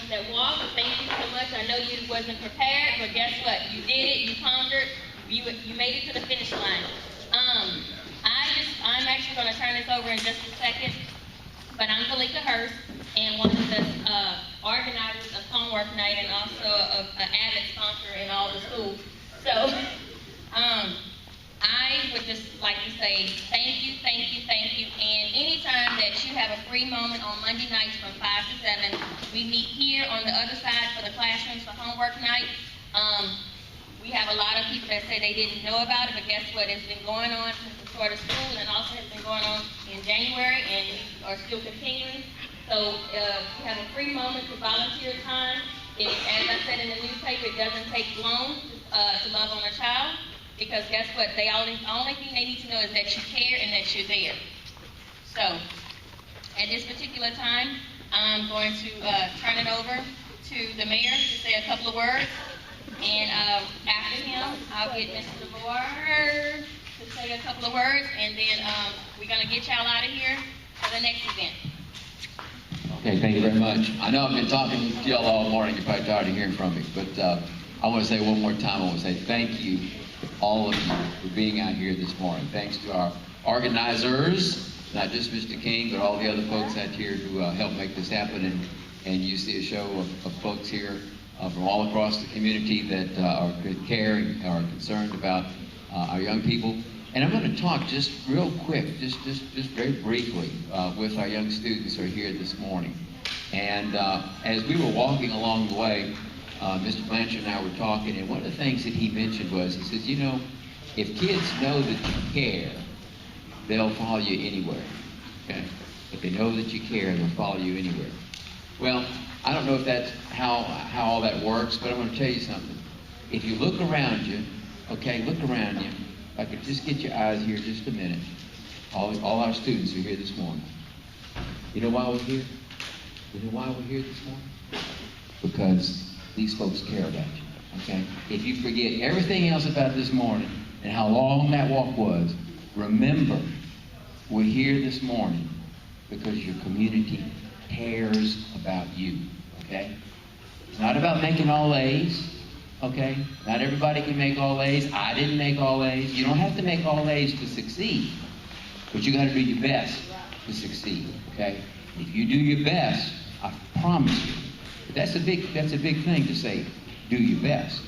ones that walked, thank you so much. I know you wasn't prepared, but guess what? You did it, you conquered, you made it to the finish line. I'm actually going to turn this over in just a second, but I'm Kalika Hurst, and one of the organizers of Homework Night, and also an avid sponsor in all the schools. So, I would just like to say thank you, thank you, thank you. And anytime that you have a free moment on Monday nights from 5 to 7, we meet here on the other side for the classrooms for Homework Night. We have a lot of people that say they didn't know about it, but guess what? It's been going on since the start of school, and also has been going on in January, and we are still continuing. So you have a free moment to volunteer time. As I said in the newspaper, it doesn't take long to love on a child. Because guess what? The only thing they need to know is that you care and that you're there. So, at this particular time, I'm going to turn it over to the mayor to say a couple of words. And after him, I'll get Mr. DeVore to say a couple of words. And then we're going to get y'all out of here for the next event. Okay, thank you very much. I know I've been talking to y'all all morning. You're probably tired of hearing from me. But I want to say one more time, I want to say thank you, all of you, for being out here this morning. Thanks to our organizers, not just Mr. King, but all the other folks out here who helped make this happen. And you see a show of folks here from all across the community that are care and are concerned about our young people. And I'm going to talk just real quick, just very briefly, with our young students who are here this morning. And as we were walking along the way, Mr. Blanchard and I were talking, and one of the things that he mentioned was, he says, you know, if kids know that you care, they'll follow you anywhere, okay? If they know that you care, they'll follow you anywhere. Well, I don't know if that's how all that works, but I'm going to tell you something. If you look around you, okay, look around you. If I could just get your eyes here just a minute. All our students are here this morning. You know why we're here? You know why we're here this morning? Because these folks care about you, okay? If you forget everything else about this morning and how long that walk was, remember, we're here this morning because your community cares about you, okay? It's not about making all A's, okay? Not everybody can make all A's. I didn't make all A's. You don't have to make all A's to succeed, but you got to do your best to succeed, okay? If you do your best, I promise you, that's a big thing to say, do your best.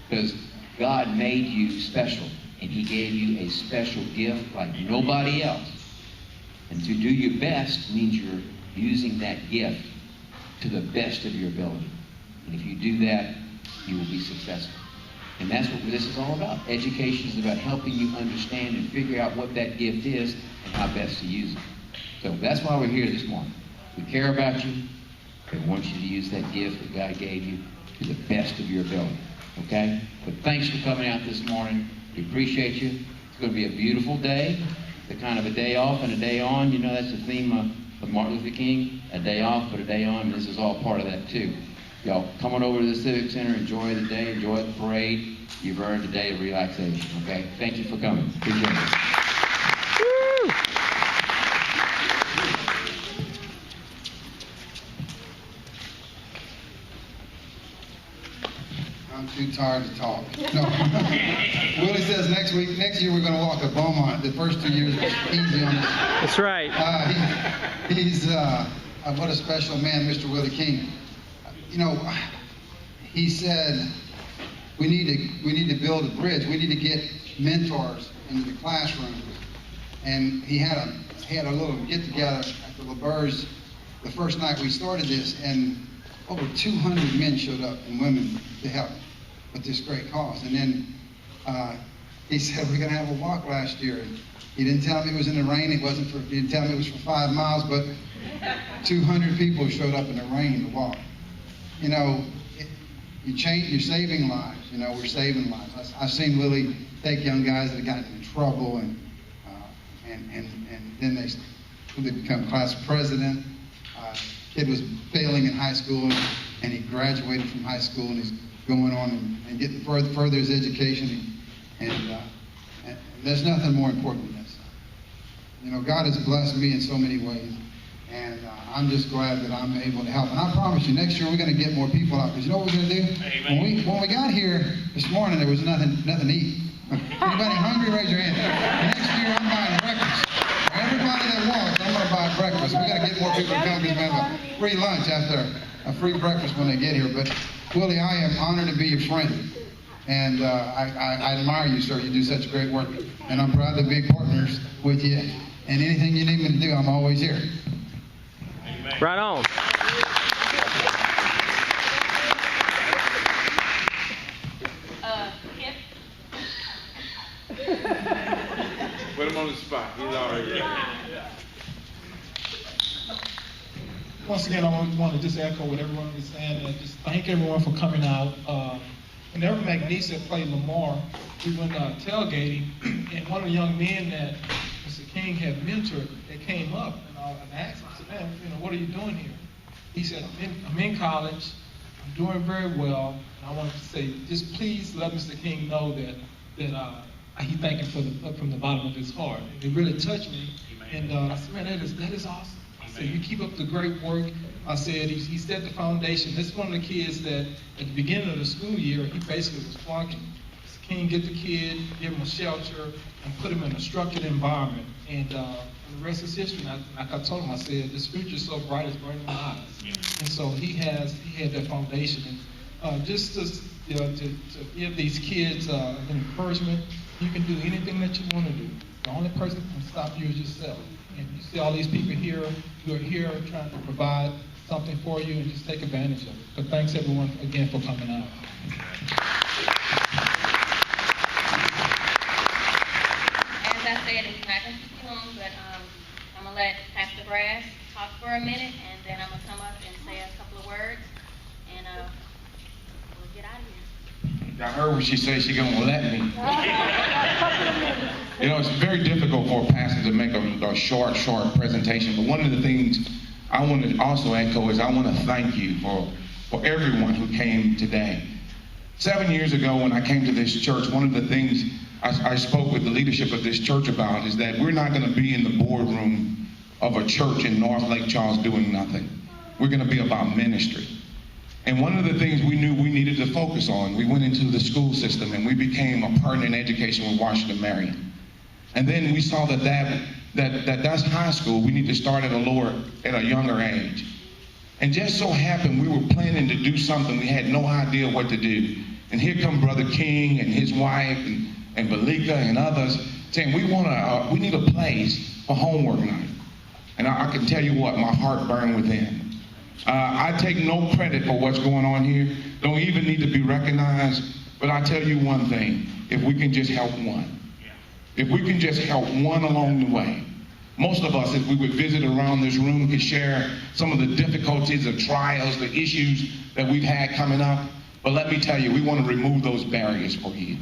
Because God made you special, and He gave you a special gift like nobody else. And to do your best means you're using that gift to the best of your ability. And if you do that, you will be successful. And that's what this is all about. Education is about helping you understand and figure out what that gift is and how best to use it. So that's why we're here this morning. We care about you. We want you to use that gift that God gave you to the best of your ability, okay? But thanks for coming out this morning. We appreciate you. It's going to be a beautiful day. It's kind of a day off and a day on. You know, that's the theme of Martin Luther King, a day off but a day on. And this is all part of that, too. Y'all come on over to the Civic Center, enjoy the day, enjoy the parade. You've earned a day of relaxation, okay? Thank you for coming. Appreciate it. Woo! I'm too tired to talk. No. Willie says next year we're going to walk at Beaumont. The first 2 years was easy on us. That's right. He's what a special man, Mr. Willie King. You know, he said we need to build a bridge. We need to get mentors into the classrooms. And he had a little get together at the LaBerge the first night we started this, and over 200 men showed up and women to help with this great cause. And then he said we're going to have a walk last year. And he didn't tell me it was in the rain. He didn't tell me it was for 5 miles, but 200 people showed up in the rain to walk. You know, you're saving lives. You know, we're saving lives. I've seen Willie take young guys that have gotten in trouble, and then they become class president. Kid was failing in high school, and he graduated from high school, and he's going on and getting further his education. And there's nothing more important than this. You know, God has blessed me in so many ways, And I'm just glad that I'm able to help. And I promise you, next year we're going to get more people out. Because you know what we're going to do? Amen. When we got here this morning, there was nothing to eat. Anybody hungry? Raise your hand. Next year I'm buying breakfast. For everybody that walks, I'm going to buy breakfast. We got to get more people to come because we have a free lunch after a free breakfast when they get here. But Willie, I am honored to be your friend. And I admire you, sir. You do such great work. And I'm proud to be partners with you. And anything you need me to do, I'm always here. Amen. Right on. Kip? Put him on the spot. He's already there. Once again, I want to just echo what everyone is saying and just thank everyone for coming out. Whenever McNeese had played Lamar, we went tailgating, and one of the young men that Mr. King had mentored, they came up, and I asked him, I said, man, what are you doing here? He said, I'm in college, I'm doing very well, and I wanted to say, just please let Mr. King know that he thanked him from the bottom of his heart. And it really touched me, and I said, man, that is awesome. I said, you keep up the great work. I said, he set the foundation. This is one of the kids that at the beginning of the school year, he basically was flunking. Mr. King get the kid, give him a shelter, and put him in a structured environment. And the rest is history. And like I told him, I said, this future is so bright, it's burning my eyes. And so he had that foundation. And just to give these kids an encouragement, you can do anything that you want to do. The only person that can stop you is yourself. And you see all these people here who are here trying to provide something for you, and just take advantage of it. But thanks everyone again for coming out. As I said, it's not going to be long, but I'm going to let Pastor Brass talk for a minute, and then I'm going to come up and say a couple of words, and we'll get out of here. I heard what she said. She gonna let me. You know, it's very difficult for a pastor to make a short presentation. But one of the things I want to also echo is I want to thank you for everyone who came today. 7 years ago, when I came to this church, one of the things I spoke with the leadership of this church about is that we're not going to be in the boardroom of a church in North Lake Charles doing nothing. We're going to be about ministry. And one of the things we knew we needed to focus on, we went into the school system and we became a partner in education with Washington Marion. And then we saw that's high school. We need to start at a younger age. And just so happened we were planning to do something. We had no idea what to do. And here come Brother King and his wife and Balika and others saying we need a place for homework night. And I can tell you what, my heart burned within. I take no credit for what's going on here. Don't even need to be recognized. But I tell you one thing, if we can just help one. If we can just help one along the way. Most of us, if we would visit around this room, could share some of the difficulties, the trials, the issues that we've had coming up. But let me tell you, we want to remove those barriers for you.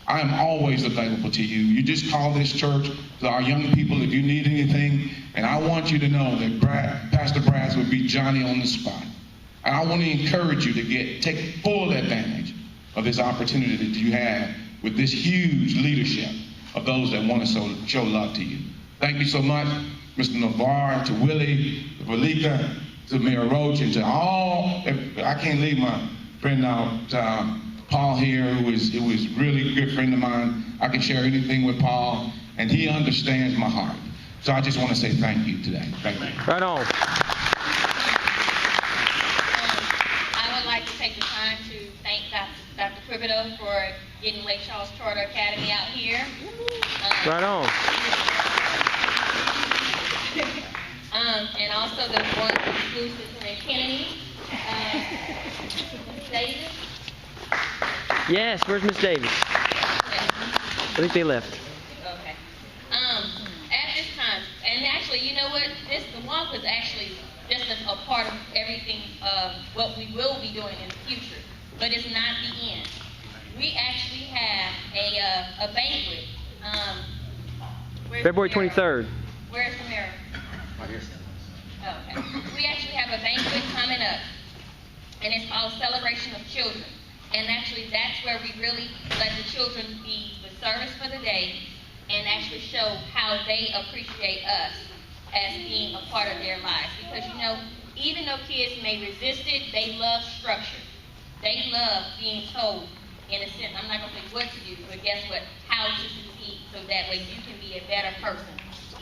I am always available to you. You just call this church, to our young people, if you need anything. And I want you to know that Pastor Brass would be Johnny on the spot. And I want to encourage you to take full advantage of this opportunity that you have with this huge leadership of those that want to show love to you. Thank you so much, Mr. Navarre, to Willie, to Valika, to Mayor Roach, and to all. I can't leave my friend out, Paul here, who is really a good friend of mine. I can share anything with Paul, and he understands my heart. So I just want to say thank you today. Thank you. Right on. I would like to take the time to thank Dr. Cribido for getting Lake Charles Charter Academy out here. Right on. And also the one school system in Kennedy. Davis. Yes, where's Miss Davis? I think they left. Okay. At this time, and actually, you know what? The walk was actually just a part of everything of what we will be doing in the future. But it's not the end. We actually have a banquet. February 23rd. Where's the mayor? Okay. We actually have a banquet coming up, and it's called Celebration of Children. And actually, that's where we really let the children be the service for the day and actually show how they appreciate us as being a part of their lives. Because, you know, even though kids may resist it, they love structure. They love being told, in a sense, I'm not going to say what to do, but guess what, how to succeed, so that way you can be a better person.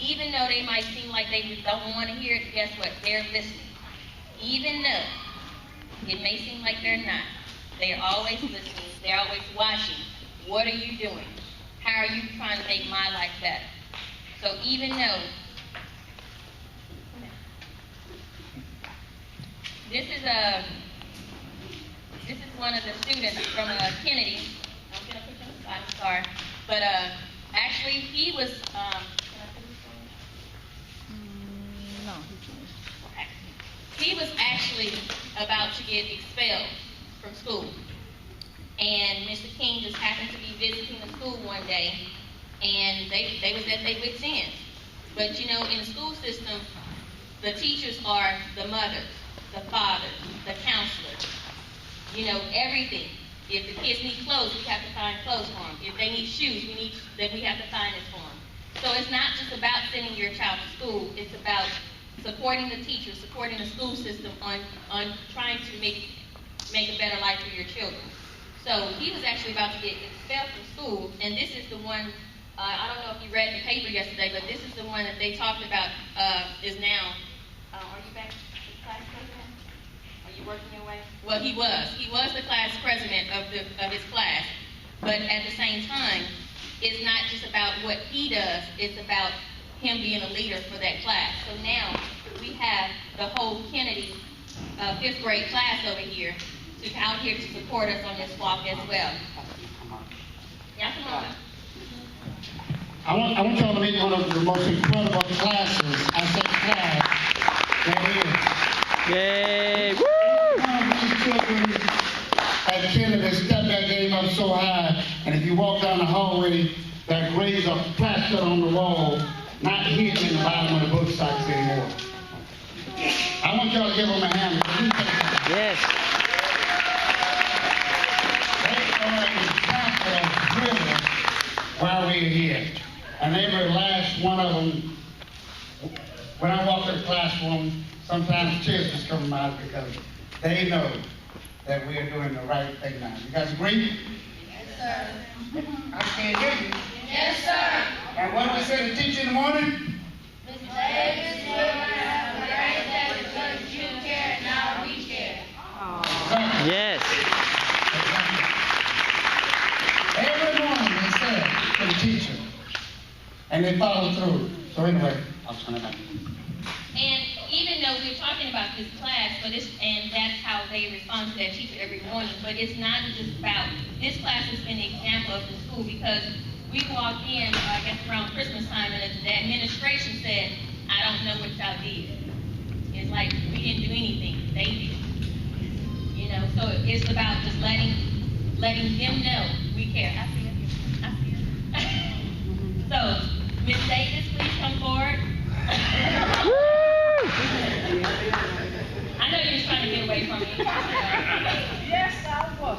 Even though they might seem like they don't want to hear it, guess what, they're listening. Even though it may seem like they're not, they're always listening, they're always watching. What are you doing? How are you trying to make my life better? So even though this is one of the students from Kennedy. I'm gonna put you on the spot, I'm sorry. But actually he was can I put this on? No. Okay. He was actually about to get expelled from school. And Mr. King just happened to be visiting the school one day, and they was at their wits' end. But you know, in the school system, the teachers are the mothers, the fathers, the counselors, you know, everything. If the kids need clothes, we have to find clothes for them. If they need shoes, we have to find this for them. So it's not just about sending your child to school, it's about supporting the teachers, supporting the school system on trying to make a better life for your children. So he was actually about to get expelled from school, and this is the one, I don't know if you read the paper yesterday, but this is the one that they talked about is now, are you back to class president? Are you working your way? Well, he was the class president of his class, but at the same time, it's not just about what he does, it's about him being a leader for that class. So now we have the whole Kennedy 5th grade class over here out here to support us on this walk as well. Yeah, come on. I want y'all to meet one of the most incredible classes. I said class. That Yay! is. Woo! One of these children at Kennedy stepped that game up so high, and if you walk down the hallway, their grades are plastered on the wall, not hidden in the bottom of the book stacks anymore. I want y'all to give them a hand. Yes. While we're here. And every last one of them, when I walk in the classroom, sometimes tears just come out because they know that we're doing the right thing now. You guys agree? Yes, sir. I can't hear you. Yes, sir. And what do we say to teacher in the morning? Mr. Davis, you have a great day because you care, now we care. Exactly. Yes. Every morning they said to the teacher, and they follow through. So anyway, I'll turn it back. And even though we're talking about this class, and that's how they respond to their teacher every morning, but it's not just about, this class has been an example of the school because we walked in, I guess around Christmas time, and the administration said, I don't know what y'all did. It's like, we didn't do anything, they did. You know, so it's about just letting them know we care. I see it. I see it. So, Ms. Davis, please come forward. I know you're just trying to get away from me. Yes, I was.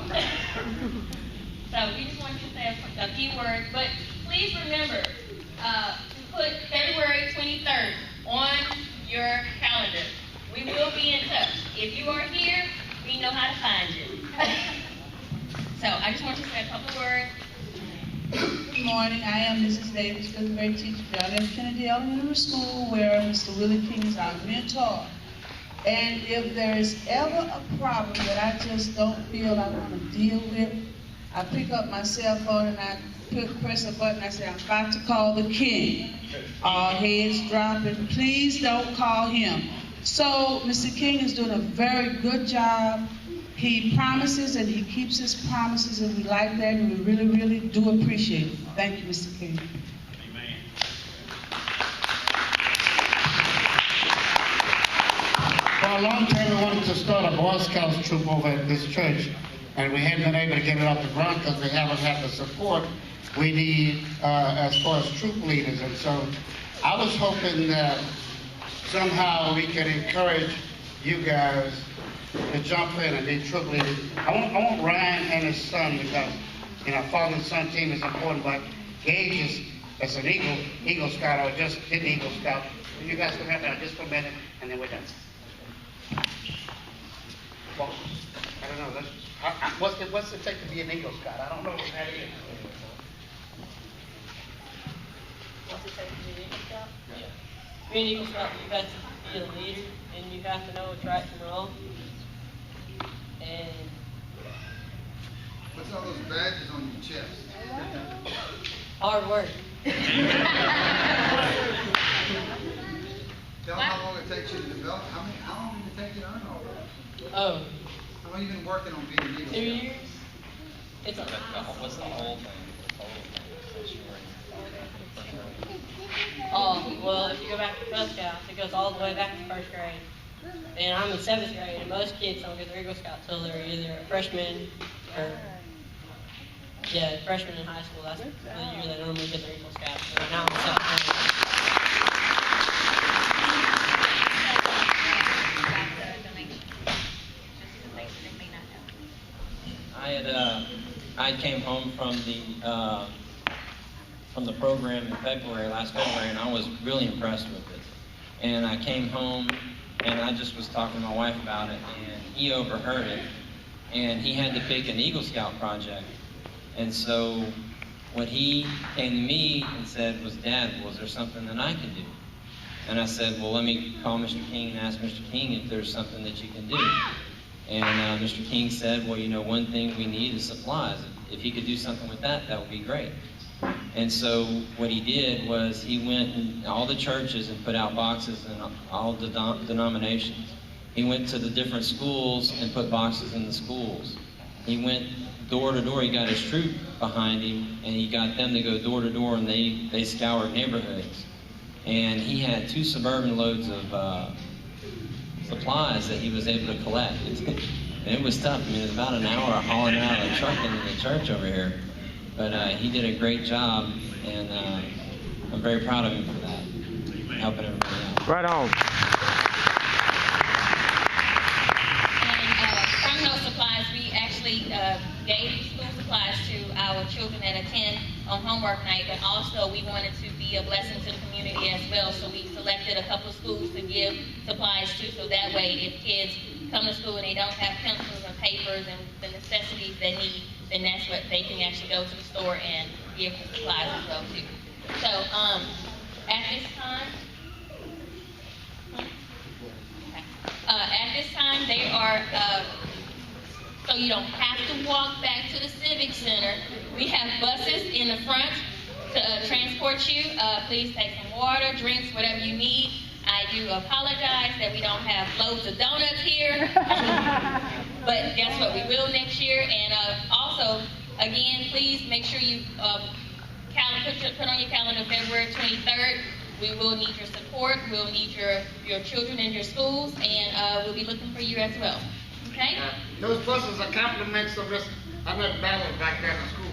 So we just want you to say a few words, but please remember to put February 23rd on your calendar. We will be in touch. If you are here, we know how to find you. So I just want you to say a couple of words. Good morning. I am Mrs. Davis, fifth grade teacher down at Kennedy Elementary School, where Mr. Willie King is our mentor. And if there is ever a problem that I just don't feel I want to deal with, I pick up my cell phone and I press a button. I say, I'm about to call the king. Our heads dropping. Please don't call him. So Mr. King is doing a very good job. He promises and he keeps his promises, and we like that, and we really, really do appreciate it. Thank you, Mr. King. Amen. For a long time, we wanted to start a Boy Scouts troop over at this church, and we hadn't been able to get it off the ground because we haven't had the support we need as far as troop leaders. And so I was hoping that somehow we could encourage you guys to jump in and be troop leaders. I want Ryan and his son, because father and son team is important, but Gage is an Eagle Scout, or just did Eagle Scout. You guys can have that just for a minute, and then we're done. Well, I don't know. What's it take to be an Eagle Scout? I don't know what that is. What's it take to be an Eagle Scout? Yeah. Being an Eagle Scout, you got to be a leader, and you have to know what's right from wrong. And What's all those badges on your chest? hard work. Tell them how long it takes you to develop. How long did it take you to earn all that? Oh, How long have you been working on being an Eagle 2 Scout? years. It's a What's the whole thing? Oh, well, if you go back to Cub Scouts, it goes all the way back to first grade. And I'm in 7th grade, and most kids don't get their Eagle Scout till they're either a freshman or, freshman in high school. That's the year they normally get their Eagle Scout. So right now I'm 7th grade. I came home from the program in last February, and I was really impressed with it. And I came home, and I just was talking to my wife about it, and he overheard it, and he had to pick an Eagle Scout project. And so what he came to me and said was, Dad, was there something that I could do? And I said, well, let me call Mr. King and ask Mr. King if there's something that you can do. And Mr. King said, well, one thing we need is supplies. If he could do something with that, that would be great. And so what he did was he went in all the churches and put out boxes in all the denominations. He went to the different schools and put boxes in the schools. He went door to door. He got his troop behind him, and he got them to go door to door, and they scoured neighborhoods. And he had 2 suburban loads of supplies that he was able to collect. And it was tough. I mean, it was about an hour hauling out a truck into the church over here. But he did a great job, and I'm very proud of him for that, helping everybody out. Right on. And from those supplies, we actually gave school supplies to our children that attend on homework night, but also we wanted to be a blessing to the community as well, so we selected a couple of schools to give supplies to, so that way if kids come to school and they don't have pencils and papers and the necessities they need, then that's what they can actually go to the store and give the supplies as well too. So at this time they are so you don't have to walk back to the Civic Center. We have buses in the front to transport you. Please take some water, drinks, whatever you need. I do apologize that we don't have loads of donuts here, but guess what? We will next year. And also, again, please make sure you put on your calendar February 23rd. We will need your support. We'll need your children in your schools, and we'll be looking for you as well. Okay? Those buses are compliments of this. I'm at battle back there in the school.